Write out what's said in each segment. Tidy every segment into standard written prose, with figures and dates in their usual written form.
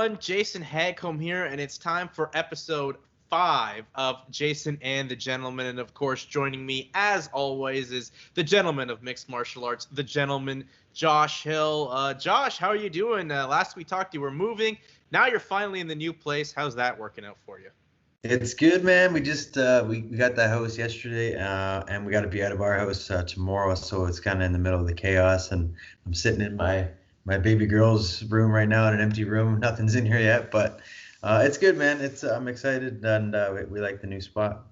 everyone, Jason Hagcomb here, and it's time for episode 5 of Jason and the Gentleman. And of course, joining me, as always, is the gentleman of mixed martial arts, the gentleman, Josh Hill. Josh, how are you doing? Last we talked, you were moving. Now you're finally in the new place. How's that working out for you? It's good, man. We just we got the house yesterday, and we got to be out of our house tomorrow. So it's kind of in the middle of the chaos, and I'm sitting in my baby girl's room right now in an empty room. Nothing's in here yet, but it's good, man. I'm excited, and we like the new spot.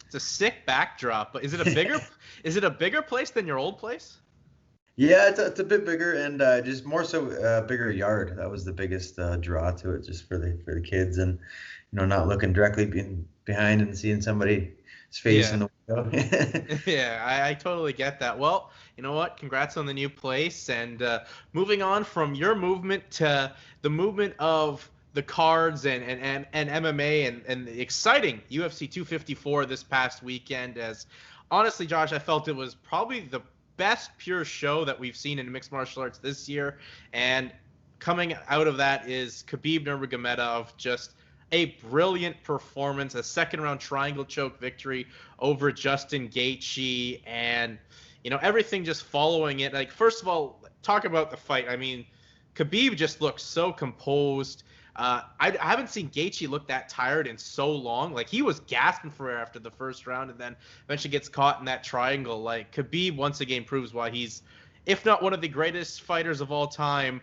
It's a sick backdrop, but is it a bigger place than your old place? Yeah, it's a bit bigger, and just more so bigger yard. That was the biggest draw to it, just for the kids, and not looking directly behind and seeing somebody's face in the window. Yeah, I totally get that. Well, you know what? Congrats on the new place. And moving on from your movement to the movement of the cards and MMA and the exciting UFC 254 this past weekend. As honestly, Josh, I felt it was probably the best pure show that we've seen in mixed martial arts this year. And coming out of that is Khabib Nurmagomedov, just a brilliant performance, a second-round triangle choke victory over Justin Gaethje, and everything just following it. Like, first of all, talk about the fight. I mean, Khabib just looks so composed. I haven't seen Gaethje look that tired in so long. Like, he was gasping for air after the first round, and then eventually gets caught in that triangle. Like, Khabib once again proves why he's, if not one of the greatest fighters of all time,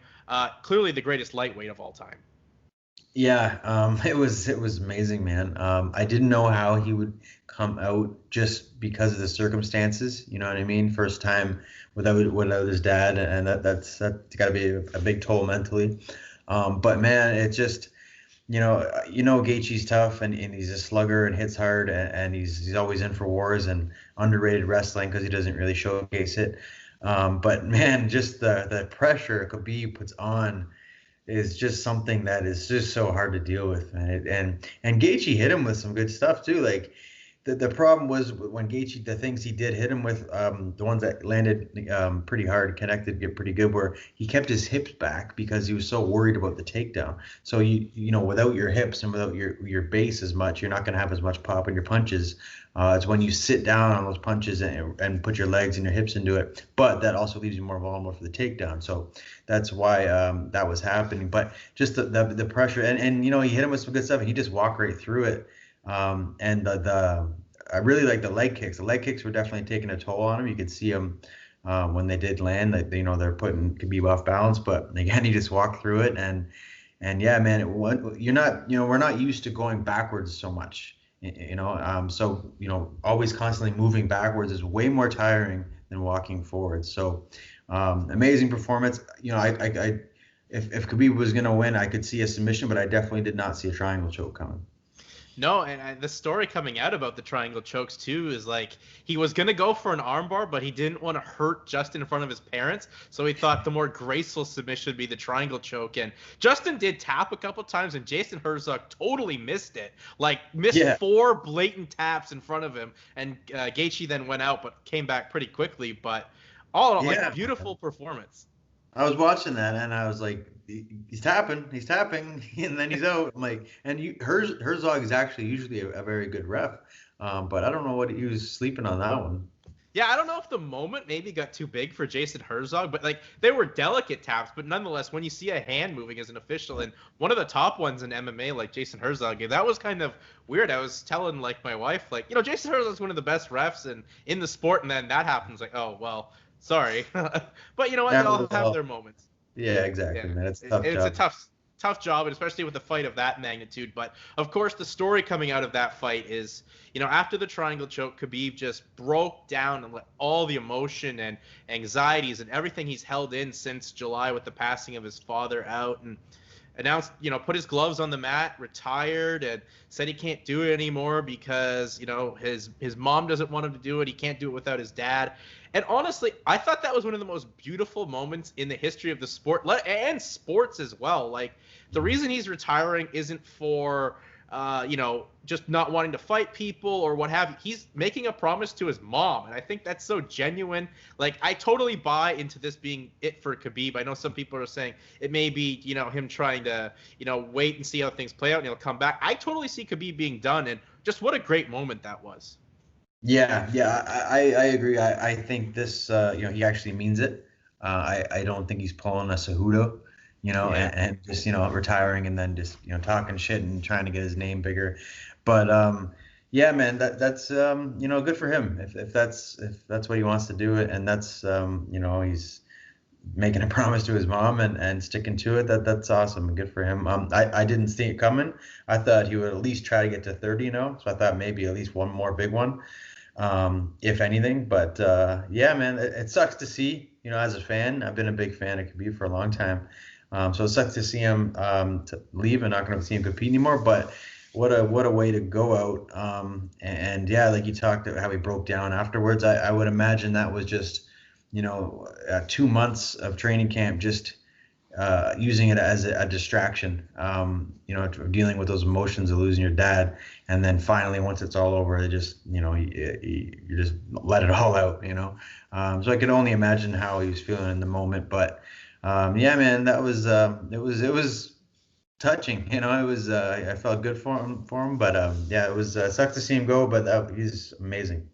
clearly the greatest lightweight of all time. Yeah, it was amazing, man. I didn't know how he would come out just because of the circumstances. You know what I mean? First time without his dad, and that's got to be a big toll mentally. But man, it just Gaethje's tough, and he's a slugger and hits hard, and he's always in for wars and underrated wrestling because he doesn't really showcase it. But man, just the pressure Khabib puts on is just something that is just so hard to deal with, man. And Gaethje hit him with some good stuff too. Like the problem was when Gaethje, the things he did hit him with, the ones that landed pretty hard, connected, get pretty good, where he kept his hips back because he was so worried about the takedown. So without your hips and without your base as much, you're not going to have as much pop in your punches. It's when you sit down on those punches and put your legs and your hips into it, but that also leaves you more vulnerable for the takedown. So that's why that was happening. But just the pressure, and he hit him with some good stuff, and he just walked right through it. And I really like the leg kicks. The leg kicks were definitely taking a toll on him. You could see him when they did land, that they're putting Khabib off balance. But again, he just walked through it, and yeah, man, we're not used to going backwards so much. So always constantly moving backwards is way more tiring than walking forward. So amazing performance. If Khabib was gonna win, I could see a submission, but I definitely did not see a triangle choke coming. No, and the story coming out about the triangle chokes too is like he was gonna go for an armbar, but he didn't want to hurt Justin in front of his parents, so he thought the more graceful submission would be the triangle choke. And Justin did tap a couple times, and Jason Herzog totally missed it, missed 4 blatant taps in front of him, and Gaethje then went out, but came back pretty quickly. But all in all, beautiful performance. I was watching that, and I was like, he's tapping, and then he's out. I'm like, and Herzog is actually usually a very good ref, but I don't know what he was sleeping on that one. Yeah, I don't know if the moment maybe got too big for Jason Herzog, but they were delicate taps. But nonetheless, when you see a hand moving as an official, and one of the top ones in MMA, like Jason Herzog, that was kind of weird. I was telling my wife, Jason Herzog's one of the best refs in the sport, and then that happens. Like, oh well. Sorry, but you know what? They all have their moments. Yeah, exactly, man. It's a tough job, and especially with a fight of that magnitude. But of course, the story coming out of that fight is, after the triangle choke, Khabib just broke down and let all the emotion and anxieties and everything he's held in since July with the passing of his father out, and announced, put his gloves on the mat, retired, and said he can't do it anymore because, his mom doesn't want him to do it. He can't do it without his dad. And honestly, I thought that was one of the most beautiful moments in the history of the sport and sports as well. Like, the reason he's retiring isn't for just not wanting to fight people or what have you. He's making a promise to his mom, and I think that's so genuine. Like, I totally buy into this being it for Khabib. I know some people are saying it may be, him trying to, wait and see how things play out and he'll come back. I totally see Khabib being done, and just what a great moment that was. Yeah, I agree. I think this, he actually means it. I don't think he's pulling a Cejudo, Yeah. and just, retiring and then just, talking shit and trying to get his name bigger. But yeah, man, that's good for him if that's what he wants to do it, and that's he's making a promise to his mom and sticking to it. That's awesome and good for him. I didn't see it coming. I thought he would at least try to get to 30, so I thought maybe at least one more big one, if anything. But yeah, man, it sucks to see. As a fan, I've been a big fan of Khabib for a long time. So it sucks to see him to leave and not going to see him compete anymore. But what a way to go out. And yeah, like you talked about how he broke down afterwards. I would imagine that was just 2 months of training camp, just using it as a distraction, dealing with those emotions of losing your dad. And then finally, once it's all over, it just, you just let it all out, so I could only imagine how he was feeling in the moment. But yeah, man, that was, it was touching, it was, I felt good for him, but yeah, it was, sucked to see him go, but he's amazing.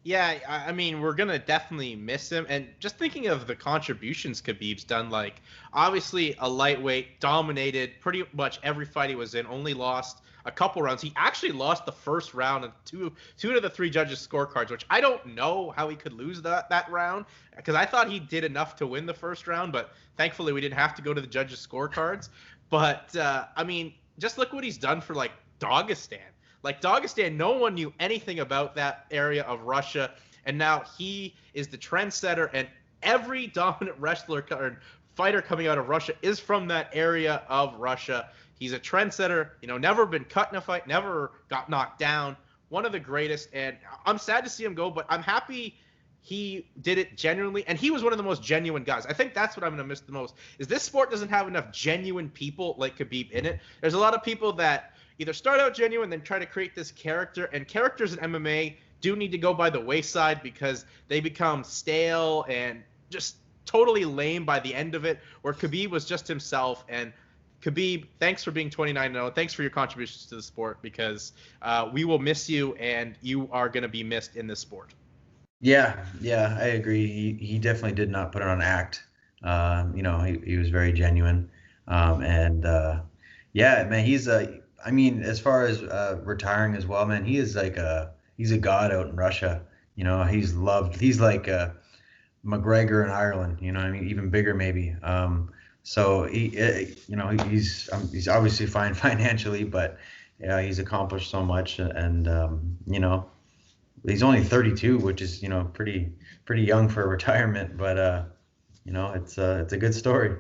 Yeah, I mean, we're gonna definitely miss him. And just thinking of the contributions Khabib's done, like obviously a lightweight, dominated pretty much every fight he was in, only lost a couple rounds. He actually lost the first round of two of the three judges' scorecards, which I don't know how he could lose that round, because I thought he did enough to win the first round, but thankfully we didn't have to go to the judges' scorecards. But I mean, just look what he's done for like Dagestan. Like Dagestan, no one knew anything about that area of Russia, and now he is the trendsetter, and every dominant wrestler or fighter coming out of Russia is from that area of Russia. He's a trendsetter, never been cut in a fight, never got knocked down. One of the greatest, and I'm sad to see him go, but I'm happy he did it genuinely, and he was one of the most genuine guys. I think that's what I'm going to miss the most, is this sport doesn't have enough genuine people like Khabib in it. There's a lot of people that either start out genuine, then try to create this character, and characters in MMA do need to go by the wayside because they become stale and just totally lame by the end of it, where Khabib was just himself. And Khabib, thanks for being 29-0. Thanks for your contributions to the sport, because we will miss you, and you are going to be missed in this sport. Yeah, I agree. He definitely did not put on an act. He was very genuine. And yeah, man, he's I mean, as far as retiring as well, man, he is like he's a god out in Russia. He's loved. He's like McGregor in Ireland. I mean, even bigger maybe. So he's obviously fine financially, but yeah, he's accomplished so much, and he's only 32, which is pretty young for retirement, but it's a good story.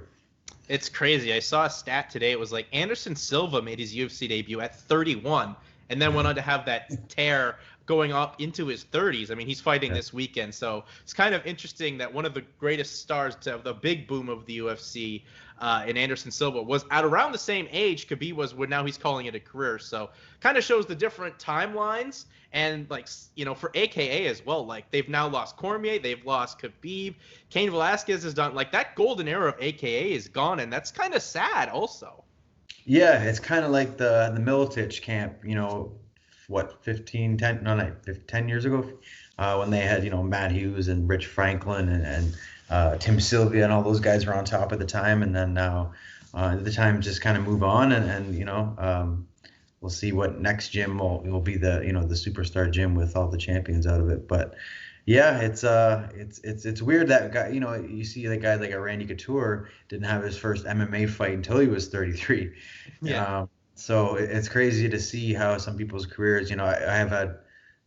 It's crazy. I saw a stat today. It was like Anderson Silva made his UFC debut at 31 and then went on to have that tear going up into his 30s. I mean, he's fighting this weekend. So it's kind of interesting that one of the greatest stars to the big boom of the UFC in Anderson Silva was at around the same age Khabib was when now he's calling it a career. So kind of shows the different timelines. And like, for AKA as well, like they've now lost Cormier, they've lost Khabib, Cain Velasquez has done, like that golden era of AKA is gone, and that's kind of sad also. Yeah, it's kind of like the Militich camp, what, 15, 10, no, not 10 years ago, when they had, Matt Hughes and Rich Franklin and Tim Sylvia and all those guys were on top at the time. And then now the time just kind of move on, and we'll see what next gym will be the the superstar gym with all the champions out of it. But yeah, it's weird that guy, you see the guy like a Randy Couture didn't have his first MMA fight until he was 33. Yeah. So it's crazy to see how some people's careers, I have had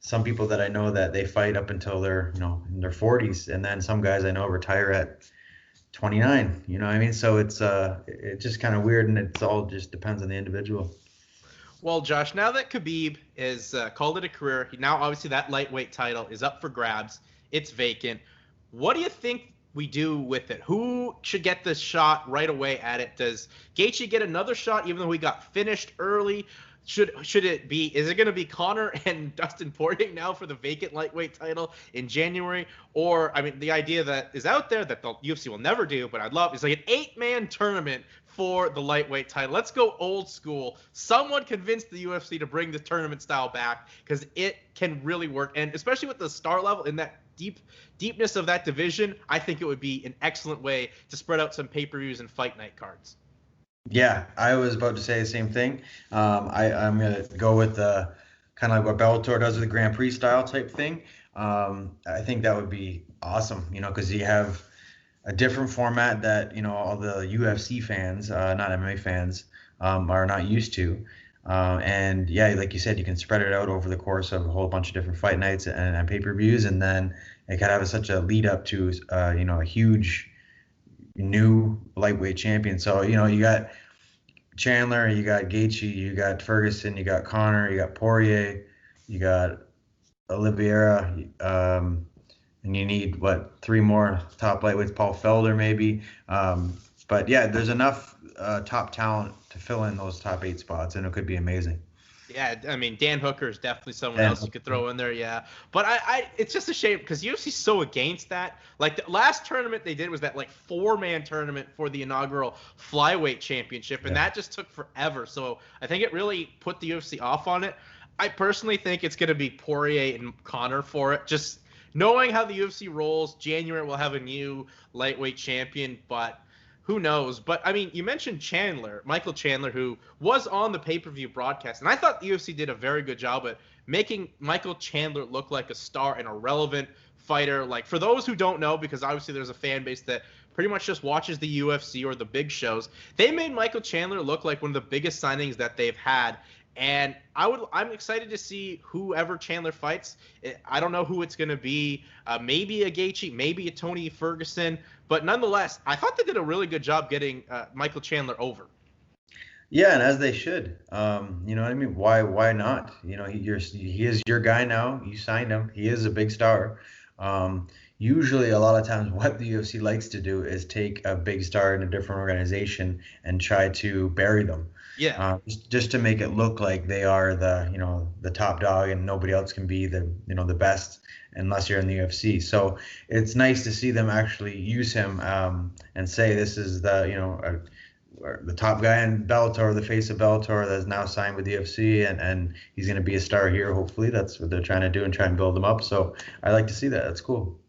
some people that I know that they fight up until they're, in their 40s, and then some guys I know retire at 29, what I mean? So it's just kind of weird, and it's all just depends on the individual. Well, Josh, now that Khabib is called it a career, now obviously that lightweight title is up for grabs. It's vacant. What do you think we do with it? Who should get this shot right away at it? Does Gaethje get another shot even though he got finished early? Should it be? Is it going to be Conor and Dustin Poirier now for the vacant lightweight title in January? Or I mean, the idea that is out there that the UFC will never do, but I'd love is like an 8-man tournament for the lightweight title. Let's go old school. Someone convinced the UFC to bring the tournament style back because it can really work, and especially with the star level in that deepness of that division, I think it would be an excellent way to spread out some pay-per-views and fight night cards. Yeah, I was about to say the same thing. I'm going to go with kind of like what Bellator does with the Grand Prix style type thing. I think that would be awesome, because you have a different format that, all the UFC fans, not MMA fans, are not used to. And yeah, like you said, you can spread it out over the course of a whole bunch of different fight nights and pay-per-views. And then it could have such a lead up to, a huge new lightweight champion. So, you got Chandler, you got Gaethje, you got Ferguson, you got Conor, you got Poirier, you got Oliveira, and you need, 3 more top lightweights, Paul Felder maybe. But yeah, there's enough top talent to fill in those top 8 spots, and it could be amazing. Yeah, I mean, Dan Hooker is definitely someone else you could throw in there, yeah. But it's just a shame because UFC's so against that. Like, the last tournament they did was that, 4-man tournament for the inaugural flyweight championship, and that just took forever. So I think it really put the UFC off on it. I personally think it's going to be Poirier and Conor for it. Just knowing how the UFC rolls, January will have a new lightweight champion, but who knows? But, I mean, you mentioned Michael Chandler, who was on the pay-per-view broadcast. And I thought the UFC did a very good job at making Michael Chandler look like a star and a relevant fighter. Like, for those who don't know, because obviously there's a fan base that pretty much just watches the UFC or the big shows, they made Michael Chandler look like one of the biggest signings that they've had. And I'm excited to see whoever Chandler fights. I don't know who it's going to be. Maybe a Gaethje, maybe a Tony Ferguson. But nonetheless, I thought they did a really good job getting Michael Chandler over. Yeah, and as they should. You know what I mean? Why not? He is your guy now. You signed him. He is a big star. Usually, a lot of times, what the UFC likes to do is take a big star in a different organization and try to bury them. Yeah. Just to make it look like they are the top dog and nobody else can be the best unless you're in the UFC. So it's nice to see them actually use him and say this is the top guy in Bellator, the face of Bellator that's now signed with the UFC, and he's going to be a star here. Hopefully that's what they're trying to do and try and build him up. So I like to see that. That's cool.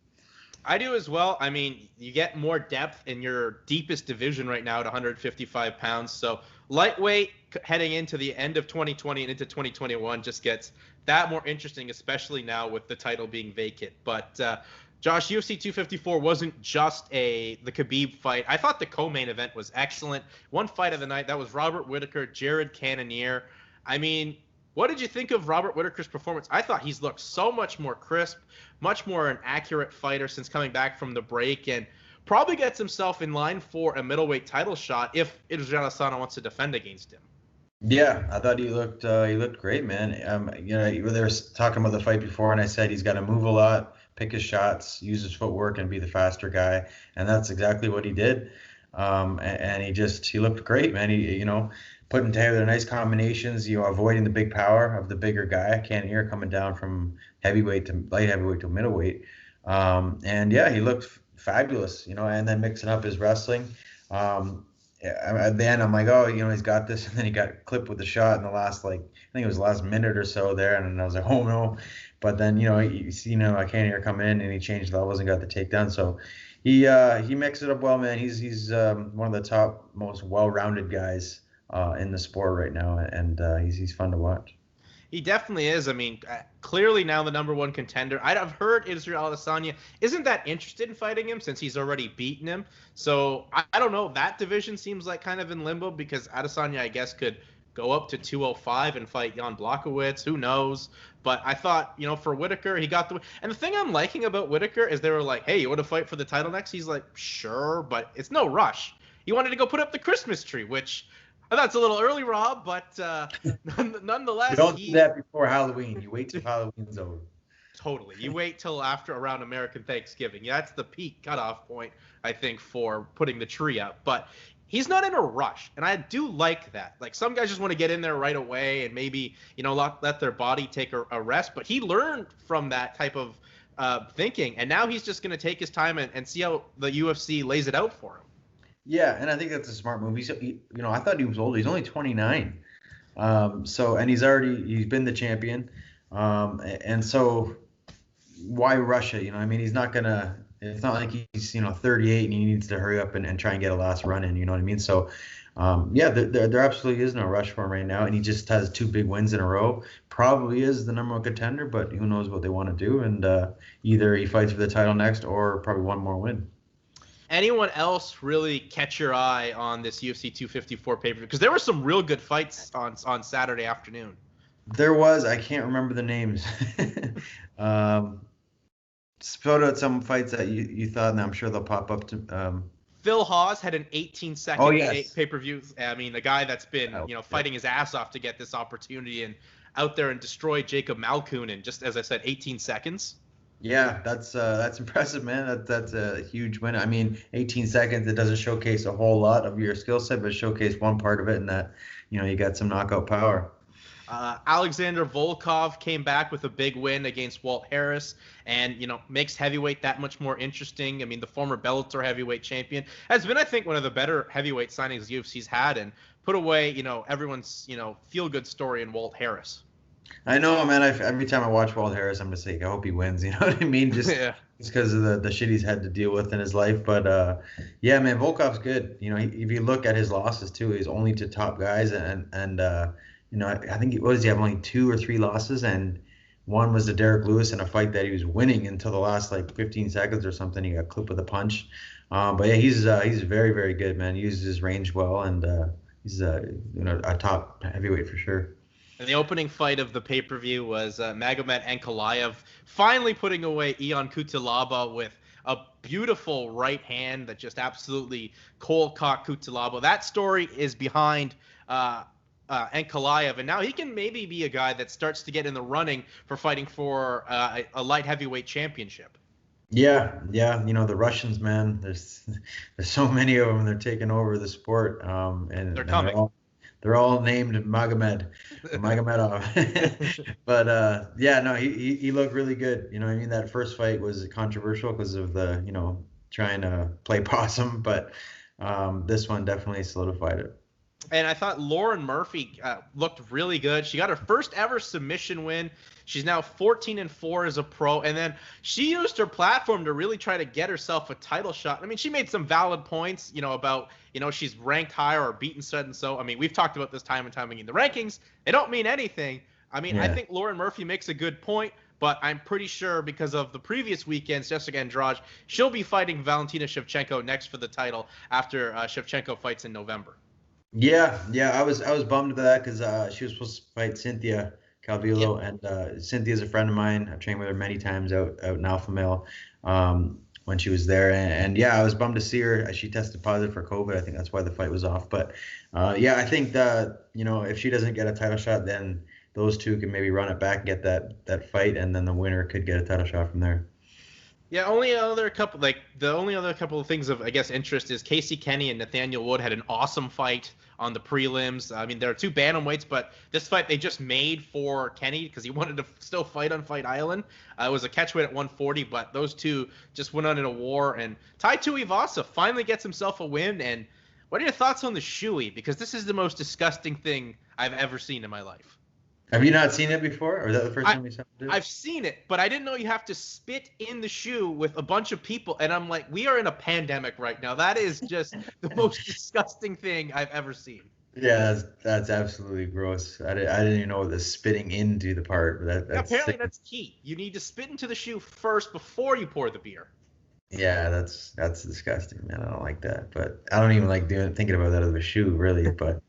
I do as well. I mean, you get more depth in your deepest division right now at 155 pounds. So lightweight heading into the end of 2020 and into 2021 just gets that more interesting, especially now with the title being vacant. But Josh, UFC 254 wasn't just the Khabib fight. I thought the co-main event was excellent. One fight of the night, that was Robert Whittaker, Jared Cannonier. I mean, what did you think of Robert Whittaker's performance? I thought he's looked so much more crisp, much more an accurate fighter since coming back from the break, and probably gets himself in line for a middleweight title shot if Israel Adesanya wants to defend against him. Yeah, I thought he looked great, man. They were talking about the fight before, and I said he's got to move a lot, pick his shots, use his footwork, and be the faster guy, and that's exactly what he did. And he looked great, man. He putting together nice combinations, avoiding the big power of the bigger guy. Cannonier coming down from heavyweight to light heavyweight to middleweight. And yeah, he looked fabulous, and then mixing up his wrestling. At the end, I'm like, oh, he's got this. And then he got clipped with the shot in the last, I think it was the last minute or so there. And I was like, oh no. But then, you see, Cannonier come in and he changed levels and got the takedown. So he mixed it up well, man. He's one of the top, most well-rounded guys in the sport right now, and he's fun to watch. He definitely is. I mean, clearly now the number one contender. I've heard Israel Adesanya isn't that interested in fighting him since he's already beaten him. So I don't know. That division seems like kind of in limbo because Adesanya, I guess, could go up to 205 and fight Jan Blachowicz. Who knows? But I thought, for Whittaker, he got the win. And the thing I'm liking about Whittaker is they were like, hey, you want to fight for the title next? He's like, sure, but it's no rush. He wanted to go put up the Christmas tree, which that's a little early, Rob, but nonetheless. You don't do that before Halloween. You wait till Halloween's over. Totally. You wait till around American Thanksgiving. Yeah, that's the peak cutoff point, I think, for putting the tree up. But he's not in a rush, and I do like that. Like some guys just want to get in there right away and maybe let their body take a rest. But he learned from that type of thinking, and now he's just going to take his time and see how the UFC lays it out for him. Yeah, and I think that's a smart move. I thought he was old. He's only 29. And he's been the champion. And so why rush it? He's not gonna. It's not like he's 38 and he needs to hurry up and try and get a last run in. You know what I mean? So there absolutely is no rush for him right now, and he just has 2 big wins in a row. Probably is the number 1 contender, but who knows what they want to do? And either he fights for the title next, or probably one more win. Anyone else really catch your eye on this UFC 254 pay-per-view? Because there were some real good fights on Saturday afternoon. There was. I can't remember the names. Spelled out some fights that you thought, and I'm sure they'll pop up to. Phil Hawes had an 18-second pay-per-view. I mean, the guy that's been fighting his ass off to get this opportunity and out there and destroy Jacob Malkoun in just, as I said, 18 seconds. Yeah, that's impressive, man. That's a huge win. I mean, 18 seconds, it doesn't showcase a whole lot of your skill set, but showcase one part of it, and that you got some knockout power. Alexander Volkov came back with a big win against Walt Harris, and makes heavyweight that much more interesting. I mean, the former Bellator heavyweight champion has been, I think, one of the better heavyweight signings UFC's had, and put away everyone's feel-good story in Walt Harris. I know, man. Every time I watch Walt Harris, I'm just like, I hope he wins. You know what I mean? Just because of the shit he's had to deal with in his life. But yeah, man, Volkov's good. If you look at his losses too, he's only to top guys, and I think he have only 2 or 3 losses, and one was to Derek Lewis in a fight that he was winning until the last 15 seconds or something. He got clipped with a punch. But yeah, he's very, very good, man. He uses his range well, and he's a top heavyweight for sure. And the opening fight of the pay-per-view was Magomed Ankalaev finally putting away Ion Cutelaba with a beautiful right hand that just absolutely cold-cocked Cutelaba. That story is behind Ankalaev, and now he can maybe be a guy that starts to get in the running for fighting for a light heavyweight championship. Yeah, the Russians, man. There's so many of them. They're taking over the sport, and they're coming. They're all named Magomedov. But he looked really good. That first fight was controversial because of the trying to play possum, but this one definitely solidified it. And I thought Lauren Murphy looked really good. She got her first ever submission win. She's now 14-4 as a pro. And then she used her platform to really try to get herself a title shot. I mean, she made some valid points, about, she's ranked higher or beaten so and so. I mean, we've talked about this time and time again. The rankings, they don't mean anything. I mean, I think Lauren Murphy makes a good point, but I'm pretty sure because of the previous weekend's Jessica Andrade, she'll be fighting Valentina Shevchenko next for the title after Shevchenko fights in November. Yeah, I was bummed about that because she was supposed to fight Cynthia Calvillo, and Cynthia's a friend of mine. I've trained with her many times out in Alpha Male when she was there, and I was bummed to see her. She tested positive for COVID. I think that's why the fight was off. But I think that if she doesn't get a title shot, then those two can maybe run it back and get that fight, and then the winner could get a title shot from there. Yeah, the only other couple of things of, I guess, interest is Casey Kenny and Nathaniel Wood had an awesome fight on the prelims. I mean, there are 2 bantamweights, but this fight they just made for Kenny because he wanted to still fight on Fight Island. It was a catchweight at 140, but those 2 just went on in a war. And Tai Tuivasa finally gets himself a win. And what are your thoughts on the shoey? Because this is the most disgusting thing I've ever seen in my life. Have you not seen it before, or is that the first time you saw it? I've seen it, but I didn't know you have to spit in the shoe with a bunch of people. And I'm like, we are in a pandemic right now. That is just the most disgusting thing I've ever seen. Yeah, that's absolutely gross. I didn't even know the spitting into the part. That's apparently sick. That's key. You need to spit into the shoe first before you pour the beer. Yeah, that's disgusting, man. I don't like that, but I don't even like thinking about that as a shoe, really. But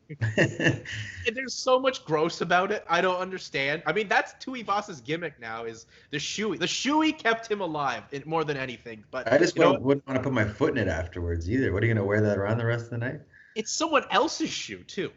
there's so much gross about it. I don't understand. I mean, that's Tuivasa's gimmick now is the shoey. The shoey kept him alive more than anything. But I just wouldn't want to put my foot in it afterwards either. What are you gonna wear that around the rest of the night? It's someone else's shoe too.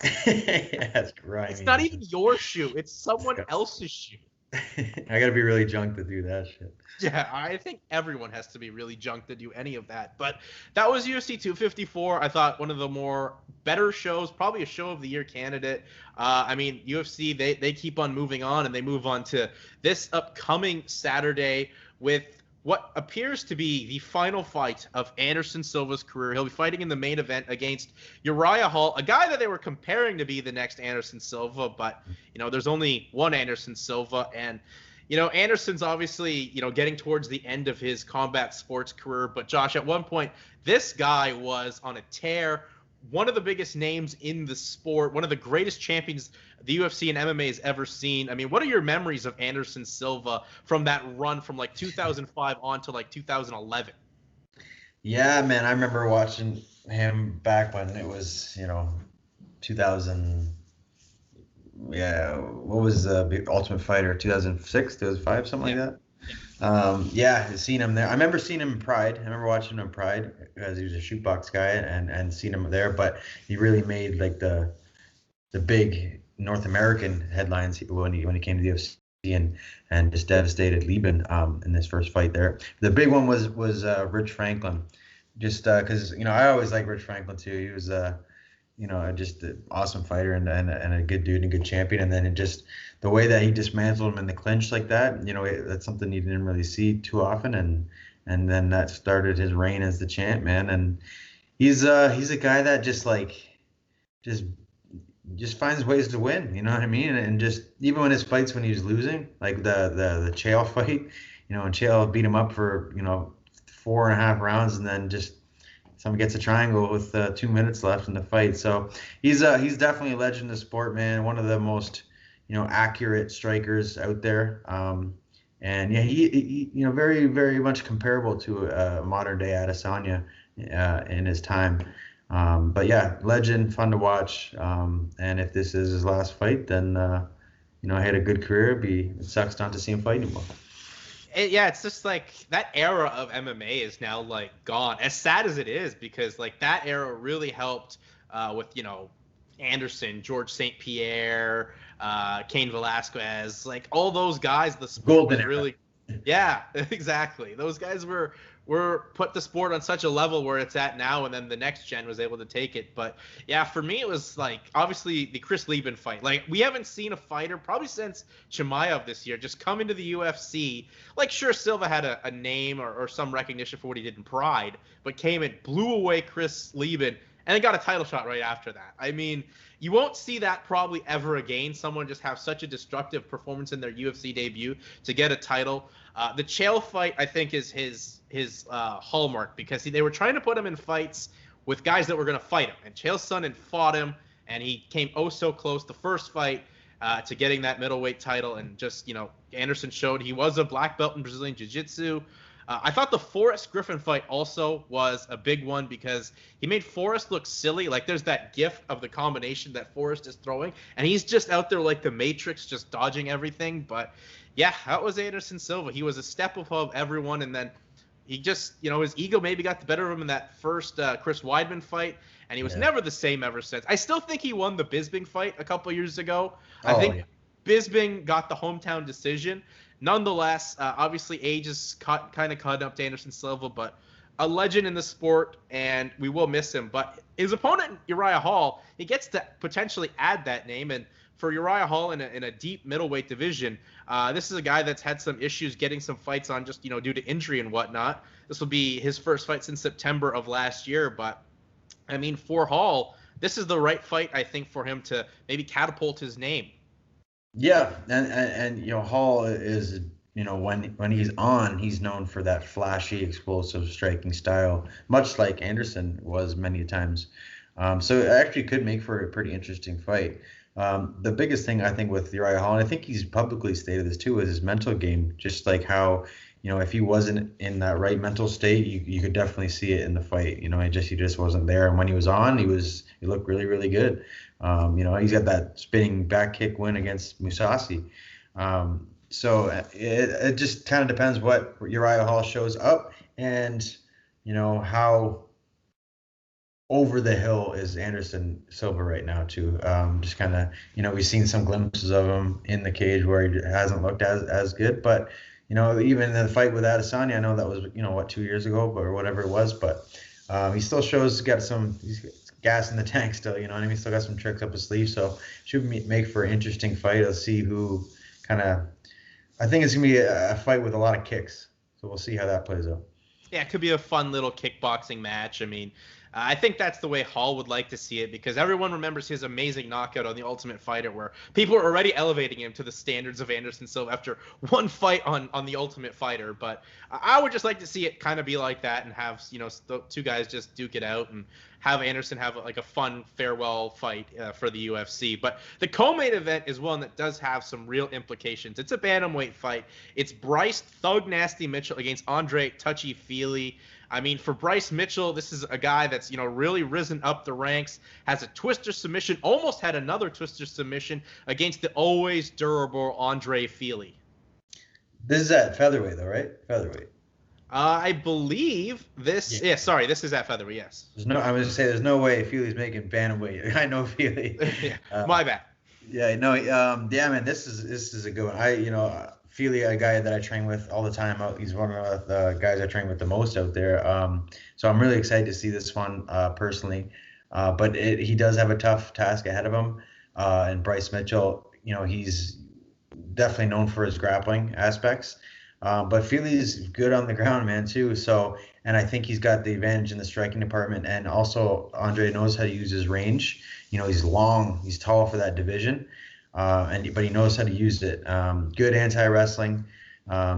Yeah, that's right. It's not even your shoe. It's someone else's shoe. I gotta be really drunk to do that shit. Yeah, I think everyone has to be really junked to do any of that. But that was UFC 254. I thought one of the more better shows, probably a show of the year candidate. I mean, UFC, they keep on moving on, and they move on to this upcoming Saturday with what appears to be the final fight of Anderson Silva's career. He'll be fighting in the main event against Uriah Hall, a guy that they were comparing to be the next Anderson Silva, but there's only one Anderson Silva, and Anderson's obviously, getting towards the end of his combat sports career. But Josh, at one point, this guy was on a tear. One of the biggest names in the sport, one of the greatest champions the UFC and MMA has ever seen. I mean, what are your memories of Anderson Silva from that run from like 2005 on to like 2011? Yeah, man, I remember watching him back when it was, 2000. Yeah, what was the Ultimate Fighter? 2006, 2005, something like that. Yeah, seen him there. I remember seeing him in Pride. I remember watching him in Pride because he was a shootbox guy and seeing him there. But he really made like the big North American headlines when he came to the UFC and just devastated Lieben in this first fight there. The big one was Rich Franklin, just because I always liked Rich Franklin too. He was just an awesome fighter and a good dude and a good champion. And then it just the way that he dismantled him in the clinch like that, that's something you didn't really see too often. And then that started his reign as the champ, man. And he's a guy that just finds ways to win. You know what I mean? And just even when his fights when he was losing, like the Chael fight, and Chael beat him up for 4.5 rounds, and then just someone gets a triangle with 2 minutes left in the fight. So he's definitely a legend of the sport, man. One of the most accurate strikers out there. And yeah, he very very much comparable to a modern day Adesanya in his time. But yeah, legend, fun to watch. And if this is his last fight, then he had a good career. It sucks not to see him fight anymore. It's just like that era of MMA is now like gone. As sad as it is, because like that era really helped with Anderson, George St. Pierre, Cain Velasquez, like all those guys. The sport was really, yeah, exactly. Those guys were put the sport on such a level where it's at now, and then the next gen was able to take it. But yeah, for me, it was like obviously the Chris Lieben fight. Like we haven't seen a fighter probably since Chimaev this year just come into the UFC. Like sure, Silva had a name or some recognition for what he did in Pride, but came and blew away Chris Lieben and then got a title shot right after that. I mean, you won't see that probably ever again. Someone just have such a destructive performance in their UFC debut to get a title. The Chael fight, I think, is his hallmark because they were trying to put him in fights with guys that were going to fight him. And Chael Sonnen fought him, and he came oh so close the first fight to getting that middleweight title. And just, Anderson showed he was a black belt in Brazilian Jiu-Jitsu. I thought the Forrest Griffin fight also was a big one because he made Forrest look silly. Like there's that gif of the combination that Forrest is throwing, and he's just out there like the Matrix, just dodging everything. But yeah, that was Anderson Silva. He was a step above everyone, and then he just, his ego maybe got the better of him in that first Chris Weidman fight, and he was never the same ever since. I still think he won the Bisping fight a couple years ago. I think Bisping got the hometown decision. Nonetheless, obviously age is kind of caught up to Anderson Silva, but a legend in the sport, and we will miss him. But his opponent, Uriah Hall, he gets to potentially add that name. And for Uriah Hall in a deep middleweight division, this is a guy that's had some issues getting some fights on just, due to injury and whatnot. This will be his first fight since September of last year. But, I mean, for Hall, this is the right fight, I think, for him to maybe catapult his name. Yeah, and Hall is when he's on, he's known for that flashy, explosive striking style, much like Anderson was many times. So it actually could make for a pretty interesting fight. The biggest thing I think with Uriah Hall, and I think he's publicly stated this too, is his mental game. Just like how if he wasn't in that right mental state, you could definitely see it in the fight. He just wasn't there, and when he was on, he looked really really good. He's got that spinning back kick win against Musasi. So it just kind of depends what Uriah Hall shows up and, how over the hill is Anderson Silva right now too. Just kind of, we've seen some glimpses of him in the cage where he hasn't looked as good, but even in the fight with Adesanya, I know that was, what, 2 years ago, but or whatever it was, but he still shows he's got gas in the tank still, you know what I mean? Still got some tricks up his sleeve, so should make for an interesting fight. Let's see who kind of. I think it's gonna be a fight with a lot of kicks, so we'll see how that plays out. Yeah, it could be a fun little kickboxing match. I mean, I think that's the way Hall would like to see it because everyone remembers his amazing knockout on The Ultimate Fighter, where people are already elevating him to the standards of Anderson Silva after one fight on The Ultimate Fighter. But I would just like to see it kind of be like that and have the two guys just duke it out and have Anderson have like a fun farewell fight for the UFC. But the co-main event is one that does have some real implications. It's a bantamweight fight. It's Bryce Thug Nasty Mitchell against Andre Touchy Fili. I mean, for Bryce Mitchell, this is a guy that's, really risen up the ranks, has a twister submission, almost had another twister submission against the always durable Andre Fili. This is at featherweight, though, right? Featherweight. I believe this. Yeah, sorry, this is at featherweight. Yes. I was gonna say there's no way Fili's making bantamweight. I know Fili. Yeah, my bad. Yeah, no, yeah, man, this is a good one. Fili, a guy that I train with all the time. He's one of the guys I train with the most out there. So I'm really excited to see this one personally. But he does have a tough task ahead of him. And Bryce Mitchell, he's definitely known for his grappling aspects. But Fili's good on the ground, man, too. So, and I think he's got the advantage in the striking department. And also, Andre knows how to use his range. He's long, he's tall for that division. But he knows how to use it. Good anti-wrestling.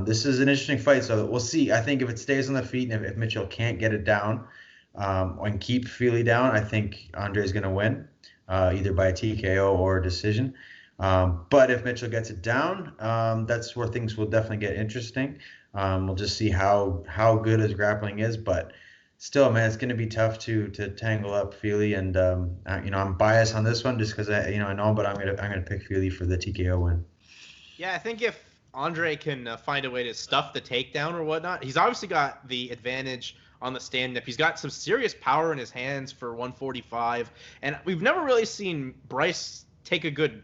This is an interesting fight, so we'll see. I think if it stays on the feet and if Mitchell can't get it down and keep Fili down, I think Andre's going to win, either by a TKO or a decision. But if Mitchell gets it down, that's where things will definitely get interesting. We'll just see how good his grappling is, but still, man, it's going to be tough to tangle up Fili, and I'm biased on this one just because I know, but I'm gonna pick Fili for the TKO win. Yeah, I think if Andre can find a way to stuff the takedown or whatnot, he's obviously got the advantage on the stand-up. He's got some serious power in his hands for 145, and we've never really seen Bryce take a good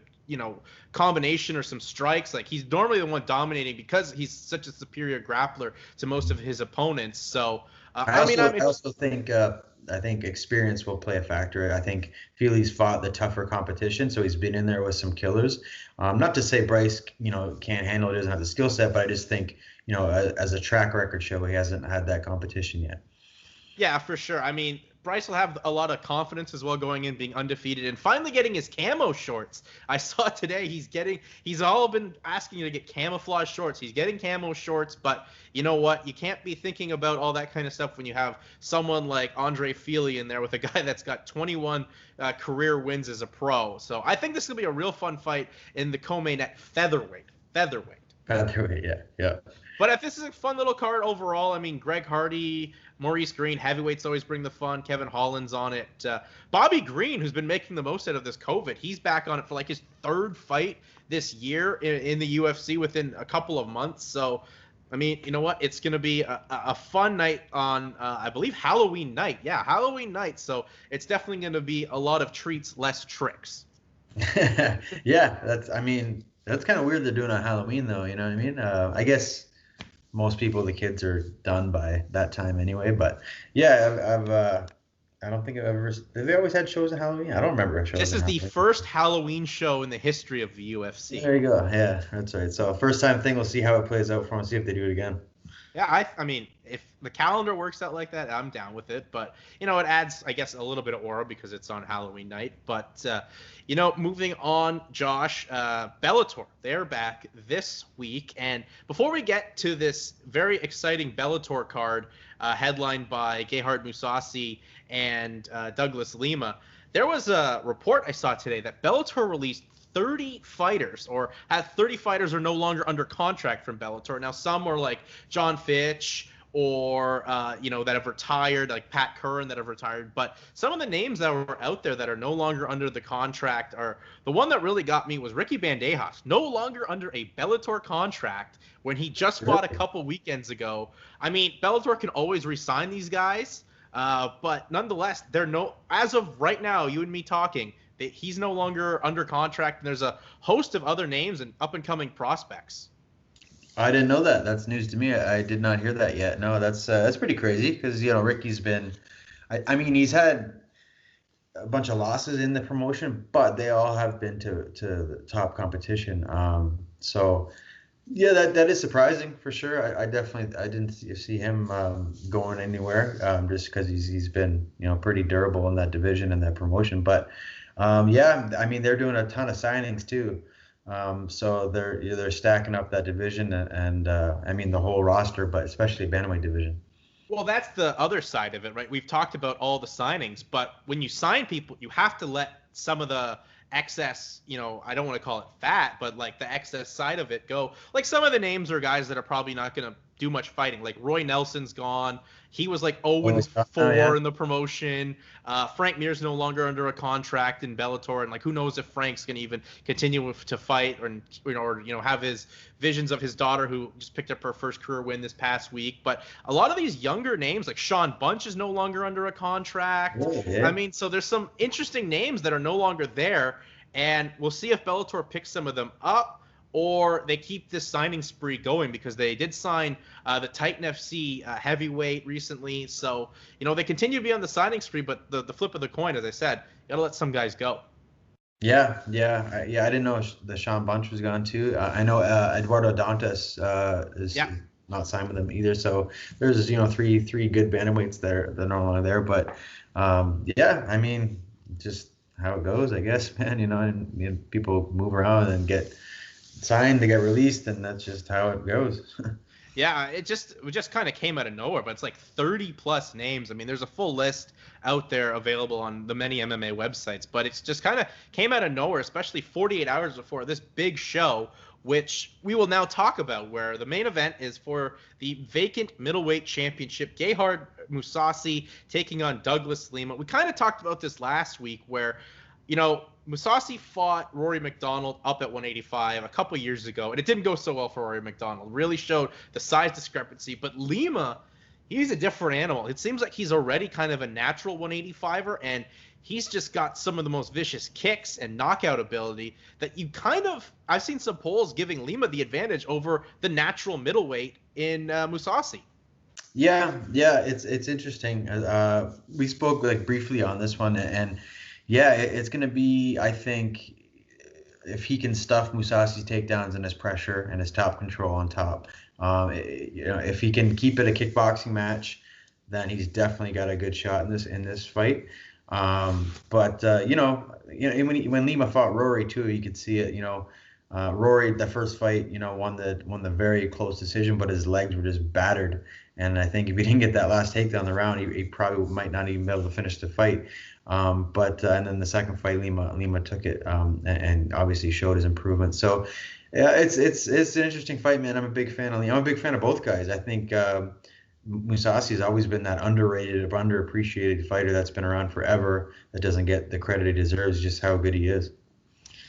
combination or some strikes. Like, he's normally the one dominating because he's such a superior grappler to most of his opponents. So I also think I think experience will play a factor. I think Fili's fought the tougher competition, so he's been in there with some killers. Not to say Bryce, can't handle it, doesn't have the skill set, but I just think, as a track record show, he hasn't had that competition yet. Yeah, for sure. I mean, Bryce will have a lot of confidence as well going in, being undefeated, and finally getting his camo shorts. I saw today he's all been asking you to get camouflage shorts. He's getting camo shorts, but you know what? You can't be thinking about all that kind of stuff when you have someone like Andre Fili in there with a guy that's got 21 career wins as a pro. So I think this will be a real fun fight in the co-main at featherweight. Featherweight, yeah. But if this is a fun little card overall, I mean, Greg Hardy, Maurice Green, heavyweights always bring the fun. Kevin Holland's on it. Bobby Green, who's been making the most out of this COVID, he's back on it for like his third fight this year in the UFC within a couple of months. So, I mean, you know what? It's going to be a fun night on, I believe, Halloween night. Yeah, Halloween night. So it's definitely going to be a lot of treats, less tricks. Yeah, that's kind of weird they're doing on Halloween, though. You know what I mean? I guess most people, the kids, are done by that time anyway. But yeah, I don't think I've ever. Have they always had shows on Halloween? I don't remember a show. This is the first Halloween show in the history of the UFC. There you go. Yeah, that's right. So first time thing. We'll see how it plays out for them. See if they do it again. Yeah, I mean, if the calendar works out like that, I'm down with it. But, it adds, I guess, a little bit of aura because it's on Halloween night. But, moving on, Josh, Bellator, they're back this week. And before we get to this very exciting Bellator card headlined by Gerhard Mousasi and Douglas Lima, there was a report I saw today that Bellator released 30 fighters, or had 30 fighters are no longer under contract from Bellator. Now, some are like John Fitch or, that have retired, like Pat Curran that have retired. But some of the names that were out there that are no longer under the contract are, the one that really got me was Ricky Bandejas, no longer under a Bellator contract when he just fought a couple weekends ago. I mean, Bellator can always re-sign these guys. But nonetheless, as of right now, you and me talking, he's no longer under contract, and there's a host of other names and up-and-coming prospects. I didn't know that. That's news to me. I did not hear that yet. No, that's pretty crazy because Ricky's been. I mean, he's had a bunch of losses in the promotion, but they all have been to the top competition. So yeah, that is surprising for sure. I definitely didn't see him going anywhere just because he's been pretty durable in that division and that promotion. But yeah, I mean they're doing a ton of signings too. So they're stacking up that division and I mean the whole roster, but especially bantamweight division. Well, that's the other side of it, right? We've talked about all the signings, but when you sign people, you have to let some of the excess, I don't want to call it fat, but like the excess side of it go. Like some of the names are guys that are probably not going to do much fighting. Like Roy Nelson's gone. He was like 0-4 in the promotion. Frank Mir's no longer under a contract in Bellator, and like who knows if Frank's going to even continue to fight or have his visions of his daughter who just picked up her first career win this past week. But a lot of these younger names, like Sean Bunch, is no longer under a contract. Yeah. I mean, so there's some interesting names that are no longer there, and we'll see if Bellator picks some of them up or they keep this signing spree going, because they did sign the Titan FC heavyweight recently. So, they continue to be on the signing spree, but the flip of the coin, as I said, you got to let some guys go. Yeah. I didn't know the Sean Bunch was gone too. I know Eduardo Dantas is not signed with them either. So there's three good bantamweights that are no longer there. But yeah, I mean, just how it goes, I guess, man. And people move around and get signed to get released, and that's just how it goes. Yeah, it just kind of came out of nowhere, but it's like 30 plus names. I mean, there's a full list out there available on the many MMA websites, but it's just kind of came out of nowhere, especially 48 hours before this big show, which we will now talk about, where the main event is for the vacant middleweight championship. Gegard Mousasi taking on Douglas Lima. We kind of talked about this last week, where Mousasi fought Rory McDonald up at 185 a couple years ago, and it didn't go so well for Rory McDonald. Really showed the size discrepancy. But Lima, he's a different animal. It seems like he's already kind of a natural 185er, and he's just got some of the most vicious kicks and knockout ability that I've seen some polls giving Lima the advantage over the natural middleweight in Mousasi. Yeah, it's interesting. We spoke briefly on this one, and yeah, it's going to be, I think, if he can stuff Mousasi's takedowns and his pressure and his top control on top, if he can keep it a kickboxing match, then he's definitely got a good shot in this fight. But when Lima fought Rory too, you could see it. Rory, the first fight, won the very close decision, but his legs were just battered. And I think if he didn't get that last takedown the round, he probably might not even be able to finish the fight. And then the second fight, Lima took it and obviously showed his improvement. So yeah, it's an interesting fight, man. I'm a big fan of Lima. I'm a big fan of both guys. I think Mousasi has always been that underrated, underappreciated fighter that's been around forever, that doesn't get the credit he deserves, just how good he is.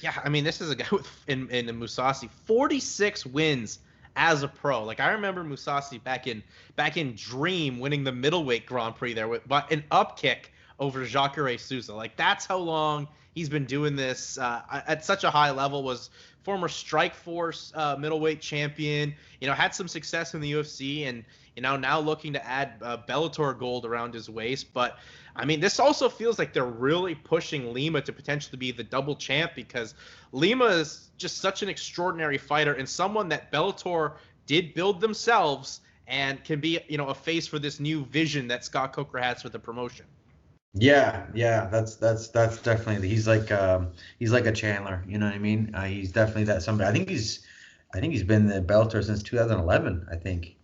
Yeah, I mean, this is a guy in Mousasi, 46 wins as a pro. Like, I remember Mousasi back in Dream winning the middleweight Grand Prix there with an up kick over Jacare Souza. Like, that's how long he's been doing this at such a high level. Was former Strikeforce middleweight champion, had some success in the UFC, and now looking to add Bellator gold around his waist. But I mean, this also feels like they're really pushing Lima to potentially be the double champ, because Lima is just such an extraordinary fighter and someone that Bellator did build themselves and can be, a face for this new vision that Scott Coker has for the promotion. Yeah, that's definitely, he's like a Chandler, you know what I mean? He's definitely that somebody. I think he's been in Bellator since 2011, I think.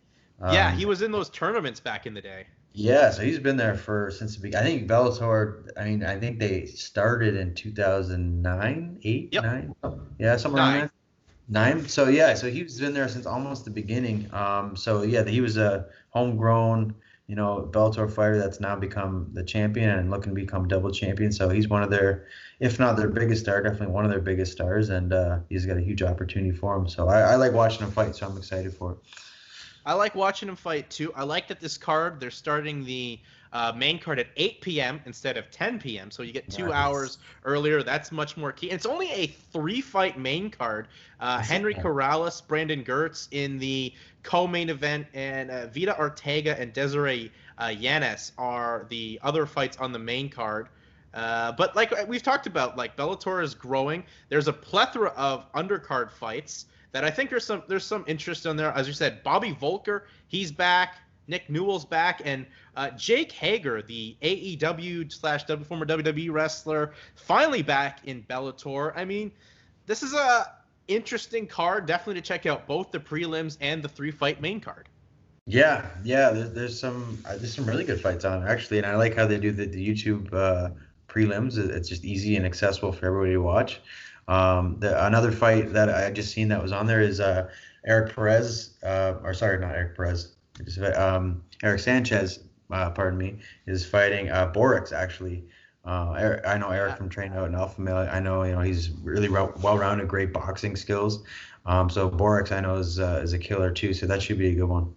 Yeah, he was in those tournaments back in the day. Yeah, so he's been there since the beginning. I think Bellator, I think they started in 2009, 8, yep. 9. Yeah, somewhere around there. 9. So yeah, so he's been there since almost the beginning. So yeah, he was a homegrown, Bellator fighter that's now become the champion and looking to become double champion. So he's one of their, if not their biggest star, definitely one of their biggest stars, and he's got a huge opportunity for him. So I like watching him fight, so I'm excited for it. I like watching him fight too. I like that this card, they're starting the main card at 8 p.m. instead of 10 p.m. So you get 2 Nice. hours earlier. That's much more key. And it's only a 3-fight main card. Henry Corrales, Brandon Gertz in the co-main event, and Vita Ortega and Desiree Yanez are the other fights on the main card. But like we've talked about, like Bellator is growing. There's a plethora of undercard fights that I think there's some interest in there. As you said, Bobby Volker, he's back. Nick Newell's back, and Jake Hager, the AEW / former WWE wrestler, finally back in Bellator. I mean, this is a interesting card, definitely to check out both the prelims and the 3-fight main card. Yeah. There's some really good fights on actually, and I like how they do the YouTube prelims. It's just easy and accessible for everybody to watch. Another fight that I just seen that was on there is Eric Perez, or sorry, not Eric Perez. Eric Sanchez, pardon me, is fighting Borix actually. I know Eric from training out in Alpha Male. I know he's really well-rounded, great boxing skills. So Borix I know is a killer too. So that should be a good one.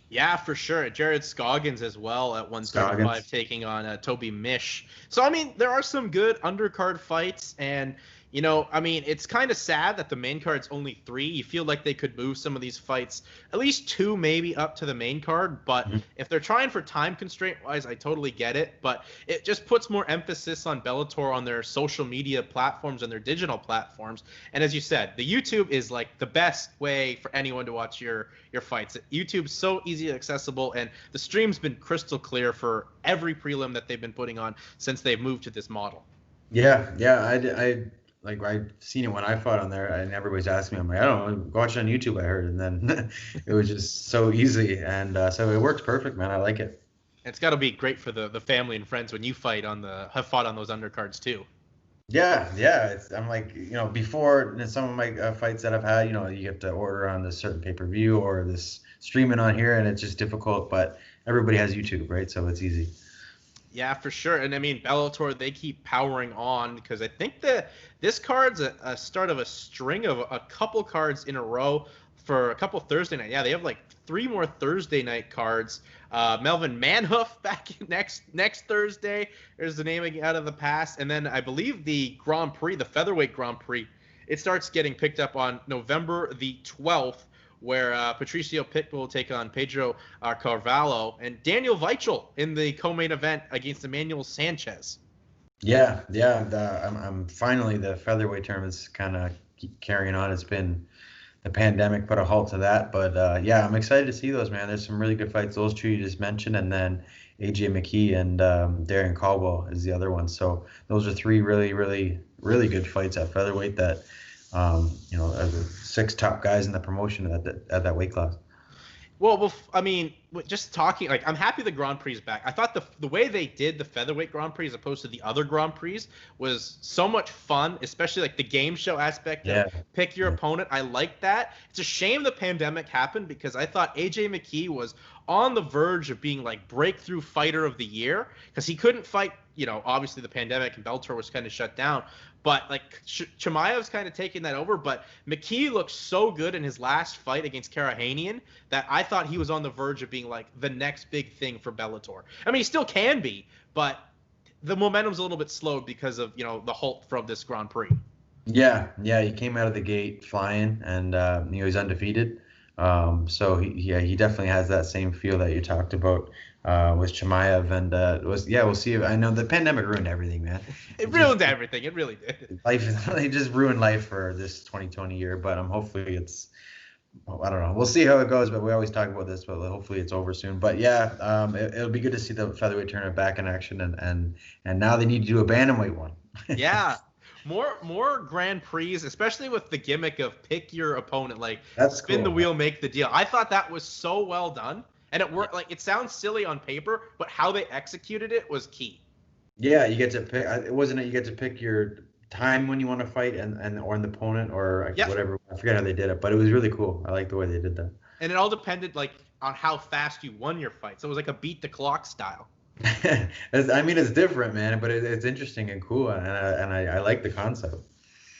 Yeah, for sure. Jared Scoggins as well at 135 taking on Toby Mish. So I mean, there are some good undercard fights, and I mean, it's kind of sad that the main card's only 3. You feel like they could move some of these fights, at least 2 maybe, up to the main card. But if they're trying for time constraint-wise, I totally get it. But it just puts more emphasis on Bellator on their social media platforms and their digital platforms. And as you said, the YouTube is like the best way for anyone to watch your fights. YouTube's so easy accessible, and the stream's been crystal clear for every prelim that they've been putting on since they've moved to this model. Yeah, I've seen it when I fought on there, and everybody's asking me. I'm like, I don't know, watch it on YouTube. I heard, and then it was just so easy, and so it works perfect, man. I like it. It's got to be great for the family and friends when you have fought on those undercards too. Yeah. I'm like, before some of my fights that I've had, you have to order on this certain pay-per-view or this streaming on here, and it's just difficult. But everybody has YouTube, right? So it's easy. Yeah, for sure. And I mean, Bellator, they keep powering on because I think this card's a start of a string of a couple cards in a row for a couple Thursday night. Yeah, they have like 3 more Thursday night cards. Melvin Manhoef back next Thursday. There's the name out of the past. And then I believe the Grand Prix, the Featherweight Grand Prix, it starts getting picked up on November the 12th. Where Patricio Pitbull will take on Pedro Carvalho, and Daniel Weichel in the co-main event against Emmanuel Sanchez. Yeah. I'm finally, the featherweight tournament's kind of carrying on. It's been the pandemic put a halt to that, but yeah, I'm excited to see those, man. There's some really good fights. Those 2 you just mentioned, and then AJ McKee and Darren Caldwell is the other one. So those are 3 really, really, really good fights at featherweight that. Are the 6 top guys in the promotion at that weight class. Well, I mean, just talking, like, I'm happy the Grand Prix is back. I thought the way they did the featherweight Grand Prix as opposed to the other Grand Prix was so much fun, especially like the game show aspect of pick your opponent. I like that. It's a shame the pandemic happened because I thought AJ McKee was on the verge of being like breakthrough fighter of the year because he couldn't fight, obviously the pandemic and Bellator was kind of shut down. But like Chimaev's kind of taking that over. But McKee looked so good in his last fight against Karahanian that I thought he was on the verge of being like the next big thing for Bellator. I mean, he still can be, but the momentum's a little bit slowed because of the halt from this Grand Prix. Yeah, he came out of the gate flying, and he's undefeated. So he definitely has that same feel that you talked about with Chimaev, and we'll see. I know the pandemic ruined everything, man. It ruined everything. It really did. They just ruined life for this 2020 year, but hopefully it's. I don't know. We'll see how it goes, but we always talk about this, but hopefully it's over soon. But yeah, it'll be good to see the featherweight tournament back in action, and now they need to do a bantamweight one. Yeah. More Grand Prix, especially with the gimmick of pick your opponent, like spin cool. The wheel, make the deal. I thought that was so well done, and it worked. Like, it sounds silly on paper, but how they executed it was key. Yeah, you get to pick. You get to pick your time when you want to fight, or an opponent, or whatever. I forget how they did it, but it was really cool. I like the way they did that. And it all depended on how fast you won your fight. So it was like a beat the clock style. I mean, it's different, man, but it's interesting and cool, and I like the concept.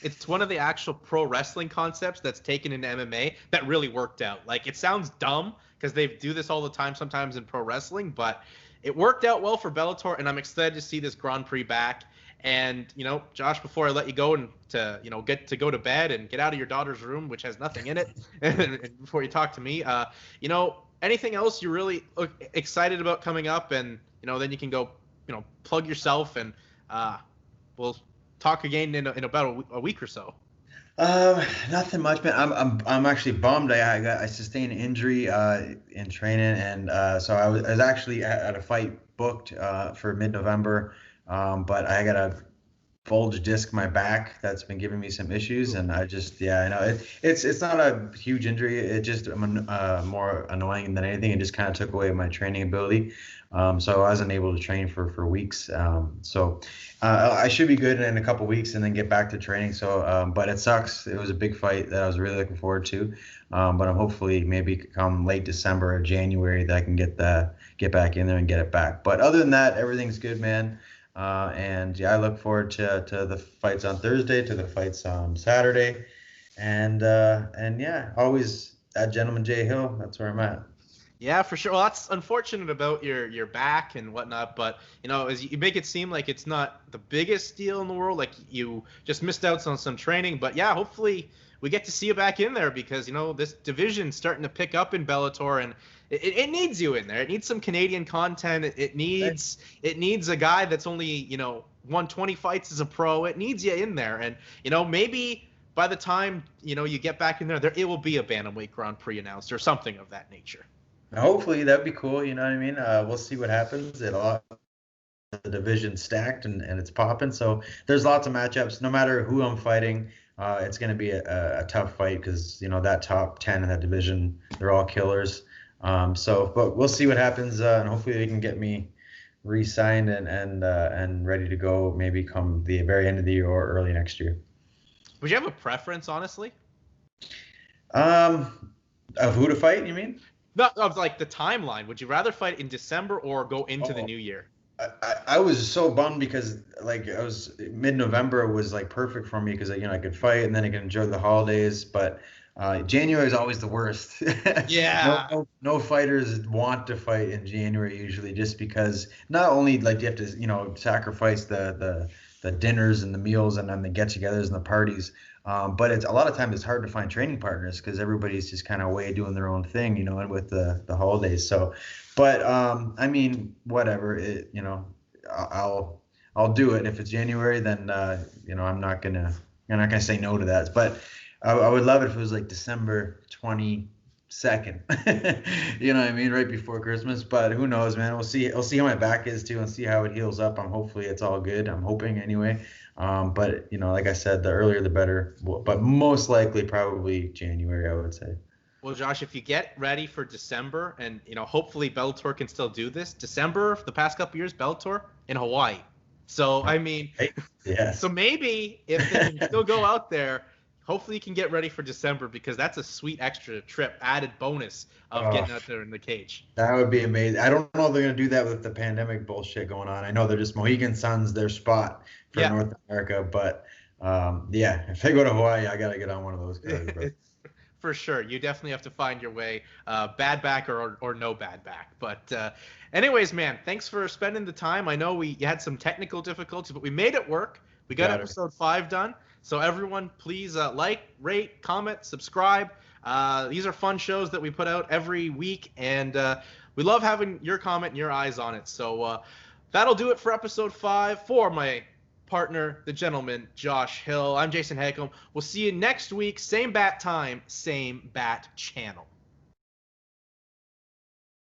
It's one of the actual pro wrestling concepts that's taken into MMA that really worked out. Like, it sounds dumb because they do this all the time sometimes in pro wrestling, but it worked out well for Bellator, and I'm excited to see this Grand Prix back. And, Josh, before I let you go and to, get to go to bed and get out of your daughter's room, which has nothing in it, and before you talk to me, anything else you're really excited about coming up? And, then you can go, plug yourself, and we'll talk again in about a week or so. Nothing much, man. I'm actually bummed. I sustained an injury in training, and so I was actually at a fight booked for mid-November. But I got a bulge disc in my back that's been giving me some issues, and I know it's not a huge injury. It just more annoying than anything. It just kind of took away my training ability, so I wasn't able to train for weeks. So I should be good in a couple weeks and then get back to training. So, but it sucks. It was a big fight that I was really looking forward to, but I'm hopefully maybe come late December or January that I can get back in there and get it back. But other than that, everything's good, man. And yeah, I look forward to the fights on Thursday, to the fights on Saturday, and yeah, always at Gentleman J Hill. That's where I'm at. Yeah, for sure. Well, that's unfortunate about your back and whatnot, but as you make it seem like it's not the biggest deal in the world, like you just missed out on some training. But yeah, hopefully we get to see you back in there, because this division's starting to pick up in Bellator, and it needs you in there. It needs some Canadian content. It needs a guy that's only won 20 fights as a pro. It needs you in there, and maybe by the time you get back in there it will be a bantamweight Grand Prix announced or something of that nature. Hopefully that'd be cool. You know what I mean? We'll see what happens. The division's stacked and it's popping. So there's lots of matchups. No matter who I'm fighting, it's going to be a tough fight, because that top 10 in that division, they're all killers. But we'll see what happens, and hopefully they can get me re-signed and ready to go, maybe come the very end of the year or early next year. Would you have a preference, honestly? Of who to fight, you mean? Not of like the timeline. Would you rather fight in December or go into the new year? I was so bummed, because like I was mid-November was like perfect for me, because I could fight and then I could enjoy the holidays. But January is always the worst. Yeah. No fighters want to fight in January usually, just because not only like you have to sacrifice the dinners and the meals and then the get-togethers and the parties, but it's a lot of times it's hard to find training partners, because everybody's just kind of away doing their own thing, and with the holidays. So, but I mean, whatever. I'll do it if it's January. Then I'm not gonna say no to that. But I would love it if it was like December 22nd. You know what I mean, right before Christmas. But who knows, man? We'll see. I'll see how my back is too, and see how it heals up. Hopefully it's all good. I'm hoping anyway. But like I said, the earlier the better. But most likely probably January, I would say. Well, Josh, if you get ready for December, and hopefully Bellator can still do this. December, the past couple years, Bellator in Hawaii. So I mean, yes. So maybe if they can still go out there, hopefully you can get ready for December, because that's a sweet extra trip, added bonus of getting out there in the cage. That would be amazing. I don't know if they're going to do that with the pandemic bullshit going on. I know they're just Mohegan Sun's their spot for North America, but if they go to Hawaii, I got to get on one of those guys, bro. For sure. You definitely have to find your way, bad back or no bad back. But anyways, man, thanks for spending the time. I know you had some technical difficulties, but we made it work. We got episode 5 done. So everyone, please like, rate, comment, subscribe. These are fun shows that we put out every week, and we love having your comment and your eyes on it. So that'll do it for episode 5 for my partner, the gentleman, Josh Hill. I'm Jason Hagholm. We'll see you next week. Same bat time, same bat channel.